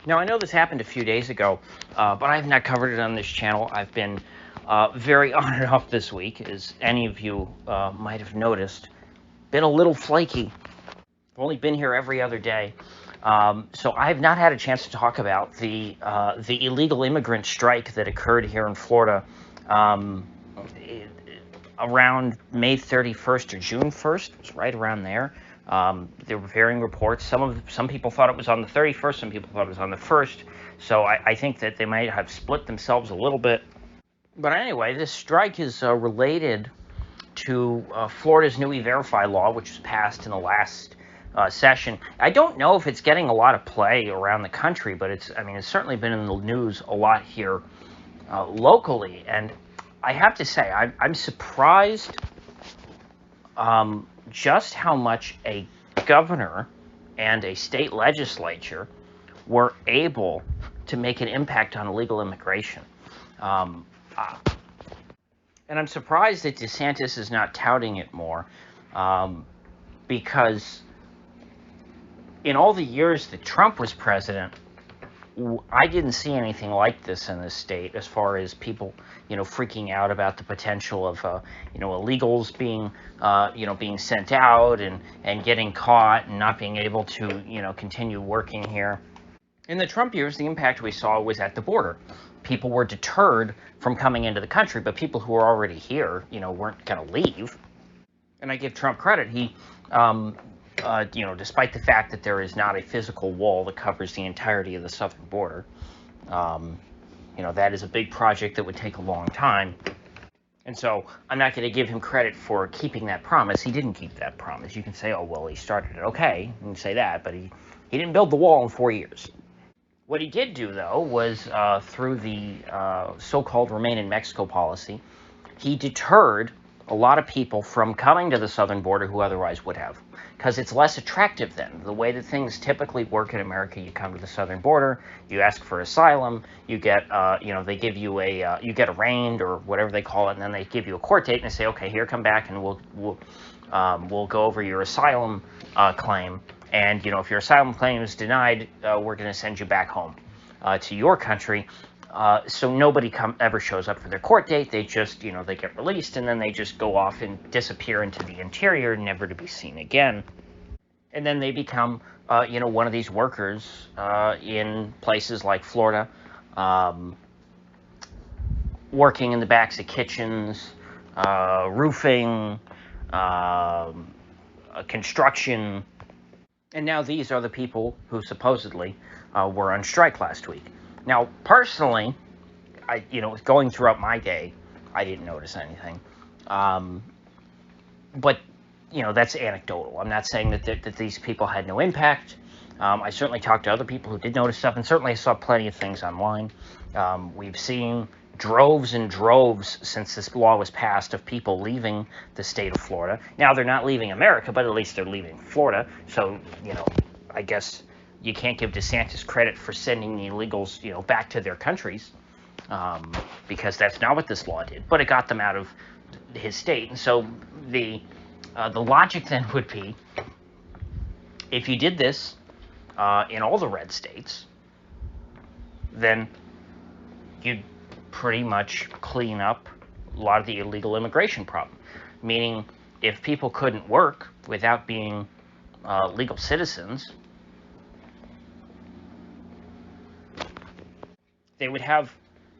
Now, I know this happened a few days ago, but I have not covered it on this channel. I've been very on and off this week, as any of you might have noticed. Been a little flaky. I've only been here every other day. So I have not had a chance to talk about the illegal immigrant strike that occurred here in Florida around May 31st or June 1st. It was right around there. There were varying reports. Some people thought it was on the 31st. Some people thought it was on the 1st. So I think that they might have split themselves a little bit. But anyway, this strike is related to Florida's new E-Verify law, which was passed in the last session. I don't know if it's getting a lot of play around the country, but it's certainly been in the news a lot here locally. And I have to say, I'm surprised just how much a governor and a state legislature were able to make an impact on illegal immigration. And I'm surprised that DeSantis is not touting it more, because in all the years that Trump was president, I didn't see anything like this in this state, as far as people, freaking out about the potential of, illegals being sent out and getting caught and not being able to, continue working here. In the Trump years, the impact we saw was at the border. People were deterred from coming into the country, but people who were already here, weren't going to leave. And I give Trump credit. He, despite the fact that there is not a physical wall that covers the entirety of the southern border, that is a big project that would take a long time. And so I'm not going to give him credit for keeping that promise. He didn't keep that promise. You can say, oh, well, he started it. Okay, you can say that, but he didn't build the wall in 4 years. What he did do, though, was through the so-called Remain in Mexico policy, he deterred a lot of people from coming to the southern border who otherwise would have, because it's less attractive then. The way that things typically work in America, you come to the southern border, you ask for asylum, you get, they give you you get arraigned or whatever they call it, and then they give you a court date and they say, okay, here, come back and we'll go over your asylum claim. And, if your asylum claim is denied, we're going to send you back home to your country. So nobody ever shows up for their court date. They just, they get released, and then they just go off and disappear into the interior, never to be seen again. And then they become, one of these workers in places like Florida, working in the backs of kitchens, roofing, construction. And now these are the people who supposedly were on strike last week. Now, personally, going throughout my day, I didn't notice anything. But, that's anecdotal. I'm not saying that these people had no impact. I certainly talked to other people who did notice stuff, and certainly I saw plenty of things online. We've seen droves and droves since this law was passed of people leaving the state of Florida. Now, they're not leaving America, but at least they're leaving Florida. So, I guess you can't give DeSantis credit for sending the illegals, back to their countries, because that's not what this law did. But it got them out of his state. And so the logic then would be, if you did this in all the red states, then you'd pretty much clean up a lot of the illegal immigration problem. Meaning, if people couldn't work without being legal citizens, they would have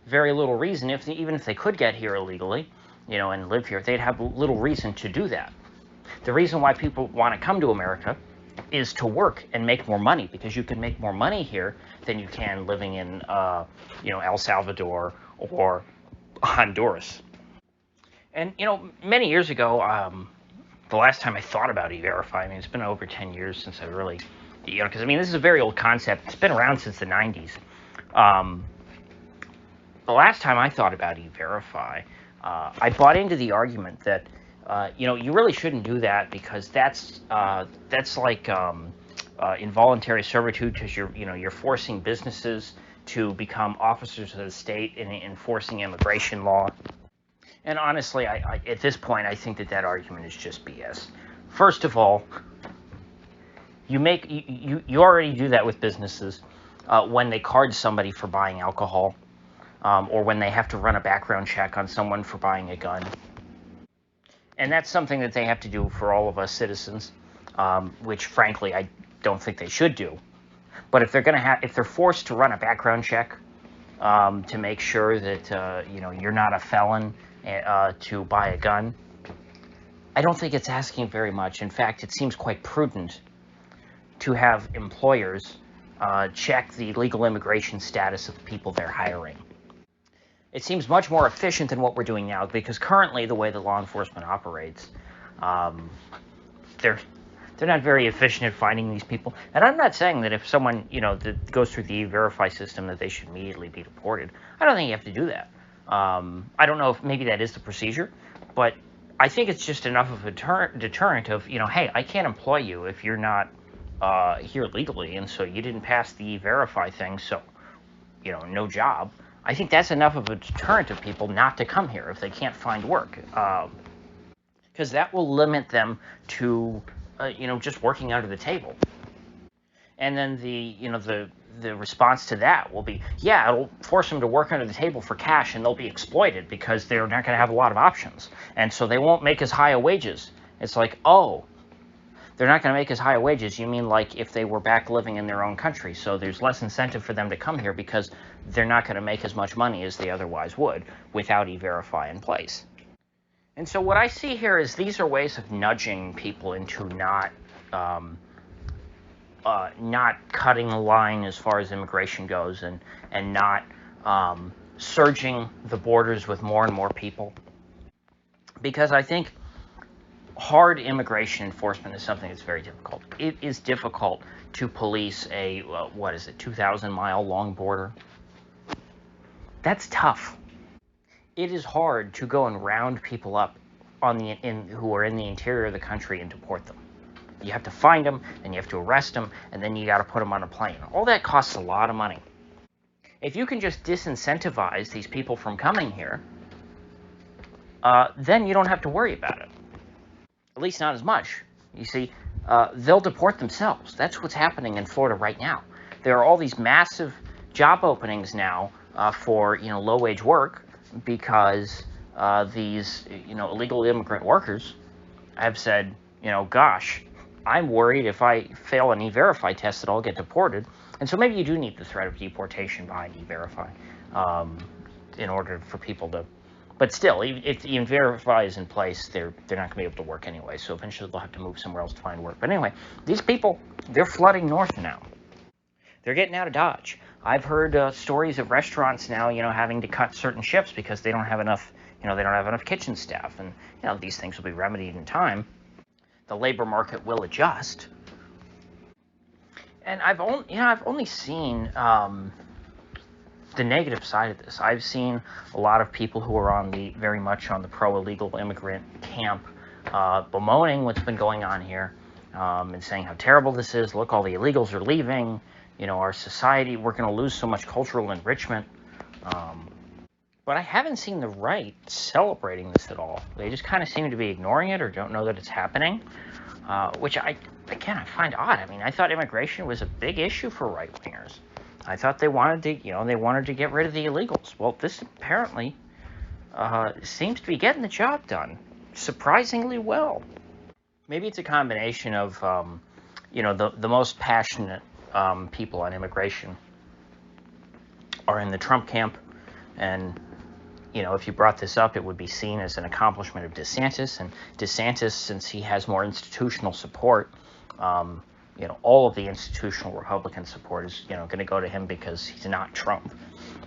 very little reason, even if they could get here illegally, and live here, they'd have little reason to do that. The reason why people want to come to America is to work and make more money, because you can make more money here than you can living in, El Salvador or Honduras. And, many years ago, the last time I thought about E-Verify, it's been over 10 years since I really, because, this is a very old concept. It's been around since the 90s. The last time I thought about E-Verify, I bought into the argument that, you really shouldn't do that, because that's like involuntary servitude, because you're forcing businesses to become officers of the state in enforcing immigration law. And honestly, I at this point, I think that argument is just BS. First of all, you already do that with businesses. when they card somebody for buying alcohol, or when they have to run a background check on someone for buying a gun. And that's something that they have to do for all of us citizens, which frankly I don't think they should do. But if they're forced to run a background check to make sure that you're not a felon to buy a gun, I don't think it's asking very much. In fact, it seems quite prudent to have employers check the legal immigration status of the people they're hiring. It seems much more efficient than what we're doing now, because currently the way the law enforcement operates, they're not very efficient at finding these people. And I'm not saying that if someone, that goes through the E-Verify system that they should immediately be deported. I don't think you have to do that. I don't know if maybe that is the procedure, but I think it's just enough of a deterrent of, hey, I can't employ you if you're not here legally, and so you didn't pass the E-Verify thing, so, no job. I think that's enough of a deterrent of people not to come here if they can't find work, because that will limit them to, just working under the table. And then the response to that will be, yeah, it'll force them to work under the table for cash, and they'll be exploited because they're not going to have a lot of options, and so they won't make as high a wages. It's like, oh, they're not going to make as high a wages. You mean like if they were back living in their own country, so there's less incentive for them to come here because they're not going to make as much money as they otherwise would without E-Verify in place. And so what I see here is these are ways of nudging people into not cutting the line as far as immigration goes, and not surging the borders with more and more people. Because I think hard immigration enforcement is something that's very difficult. It is difficult to police a 2,000-mile long border. That's tough. It is hard to go and round people up who are in the interior of the country and deport them. You have to find them, and you have to arrest them, and then you got to put them on a plane. All that costs a lot of money. If you can just disincentivize these people from coming here, then you don't have to worry about it. At least not as much. You see, they'll deport themselves. That's what's happening in Florida right now. There are all these massive job openings now for low-wage work because these illegal immigrant workers have said, gosh, I'm worried if I fail an E-Verify test that I'll get deported. And so maybe you do need the threat of deportation behind E-Verify in order for people to. But still, if the E-Verify is in place, they're not going to be able to work anyway. So eventually they'll have to move somewhere else to find work. But anyway, these people, they're flooding north now. They're getting out of Dodge. I've heard stories of restaurants now, having to cut certain shifts because they don't have enough, they don't have enough kitchen staff. And, these things will be remedied in time. The labor market will adjust. And I've only seen the negative side of this. I've seen a lot of people who are very much on the pro-illegal immigrant camp bemoaning what's been going on here and saying how terrible this is. Look, all the illegals are leaving. Our society, we're going to lose so much cultural enrichment. But I haven't seen the right celebrating this at all. They just kind of seem to be ignoring it or don't know that it's happening, which I find odd. I mean, I thought immigration was a big issue for right-wingers. I thought they wanted to get rid of the illegals. Well, this apparently seems to be getting the job done surprisingly well. Maybe it's a combination of, the most passionate people on immigration are in the Trump camp, and if you brought this up, it would be seen as an accomplishment of DeSantis. And DeSantis, since he has more institutional support, all of the institutional Republican support is, going to go to him because he's not Trump.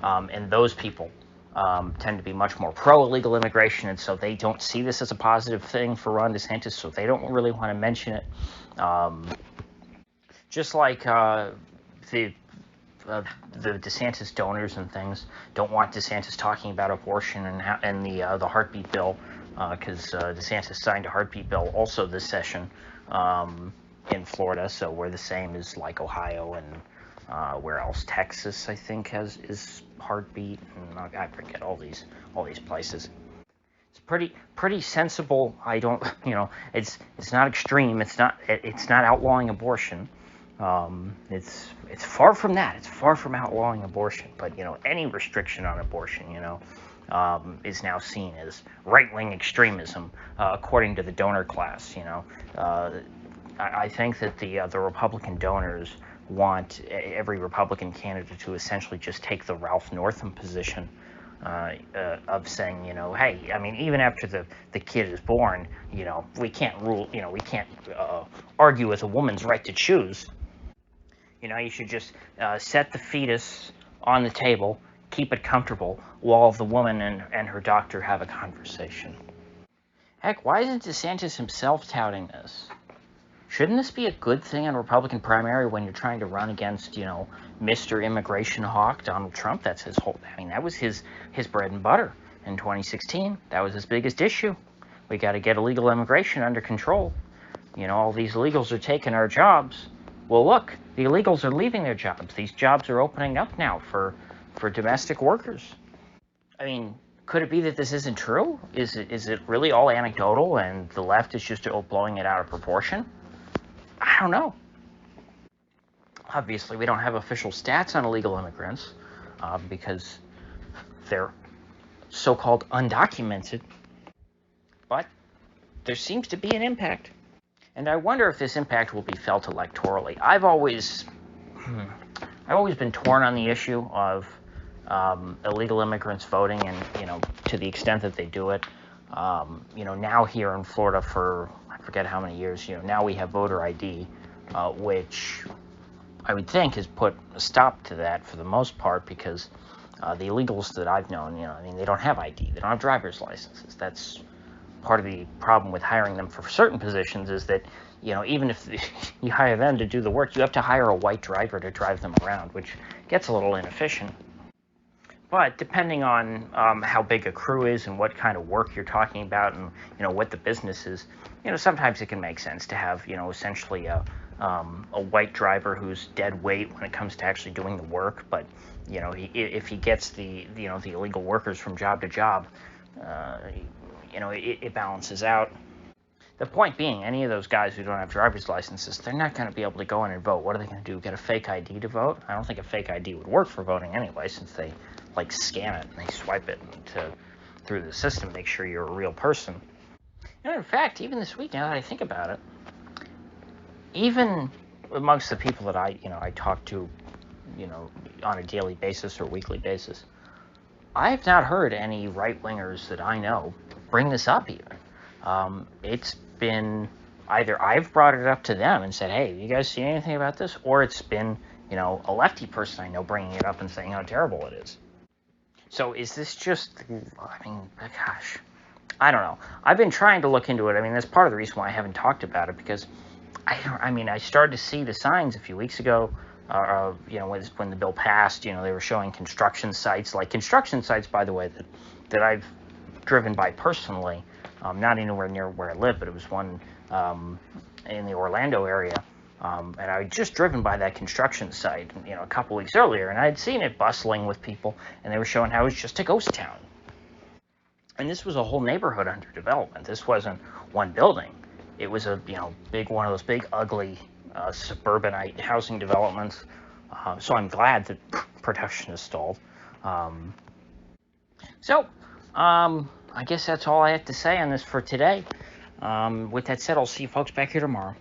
And those people tend to be much more pro-illegal immigration, and so they don't see this as a positive thing for Ron DeSantis, so they don't really want to mention it. Just like the DeSantis donors and things don't want DeSantis talking about abortion and the heartbeat bill, because DeSantis signed a heartbeat bill also this session in Florida, so we're the same as like Ohio and where else? Texas, I think, is heartbeat, and I forget all these places. It's pretty sensible. I don't, it's not extreme. It's not outlawing abortion. It's far from that. It's far from outlawing abortion. But any restriction on abortion, is now seen as right-wing extremism, according to the donor class. I think that the Republican donors want every Republican candidate to essentially just take the Ralph Northam position of saying, hey, I mean, even after the kid is born, we can't rule, we can't argue with a woman's right to choose. You should just set the fetus on the table, keep it comfortable, while the woman and her doctor have a conversation. Heck, why isn't DeSantis himself touting this? Shouldn't this be a good thing in a Republican primary when you're trying to run against, Mr. Immigration Hawk, Donald Trump? That's his whole, I mean, that was his bread and butter in 2016. That was his biggest issue. We got to get illegal immigration under control. All these illegals are taking our jobs. Well, look, the illegals are leaving their jobs. These jobs are opening up now for domestic workers. I mean, could it be that this isn't true? Is it really all anecdotal and the left is just blowing it out of proportion? I don't know. Obviously, we don't have official stats on illegal immigrants because they're so-called undocumented. But there seems to be an impact. And I wonder if this impact will be felt electorally. I've always been torn on the issue of illegal immigrants voting, and to the extent that they do it. Now here in Florida for I forget how many years, now we have voter ID, which I would think has put a stop to that for the most part, because the illegals that I've known, they don't have ID, they don't have driver's licenses. That's part of the problem with hiring them for certain positions, is that, even if you hire them to do the work, you have to hire a white driver to drive them around, which gets a little inefficient. But depending on how big a crew is and what kind of work you're talking about, and what the business is, sometimes it can make sense to have essentially a white driver who's dead weight when it comes to actually doing the work. But if he gets the illegal workers from job to job, it balances out. The point being, any of those guys who don't have driver's licenses, they're not going to be able to go in and vote. What are they going to do? Get a fake ID to vote? I don't think a fake ID would work for voting anyway, since they scan it and they swipe it through the system, make sure you're a real person. In fact, even this week, now that I think about it, even amongst the people that I talk to, on a daily basis or weekly basis, I have not heard any right-wingers that I know bring this up even. It's been either I've brought it up to them and said, hey, you guys see anything about this? Or it's been, a lefty person I know bringing it up and saying how terrible it is. So is this just, gosh, I don't know. I've been trying to look into it. That's part of the reason why I haven't talked about it, because I started to see the signs a few weeks ago, when the bill passed. They were showing construction sites, by the way, that I've driven by personally, not anywhere near where I live, but it was one in the Orlando area. And I had just driven by that construction site, a couple weeks earlier, and I had seen it bustling with people, and they were showing how it was just a ghost town. And this was a whole neighborhood under development. This wasn't one building. It was a one of those big, ugly suburbanite housing developments. So I'm glad that production is stalled. I guess that's all I have to say on this for today. With that said, I'll see you folks back here tomorrow.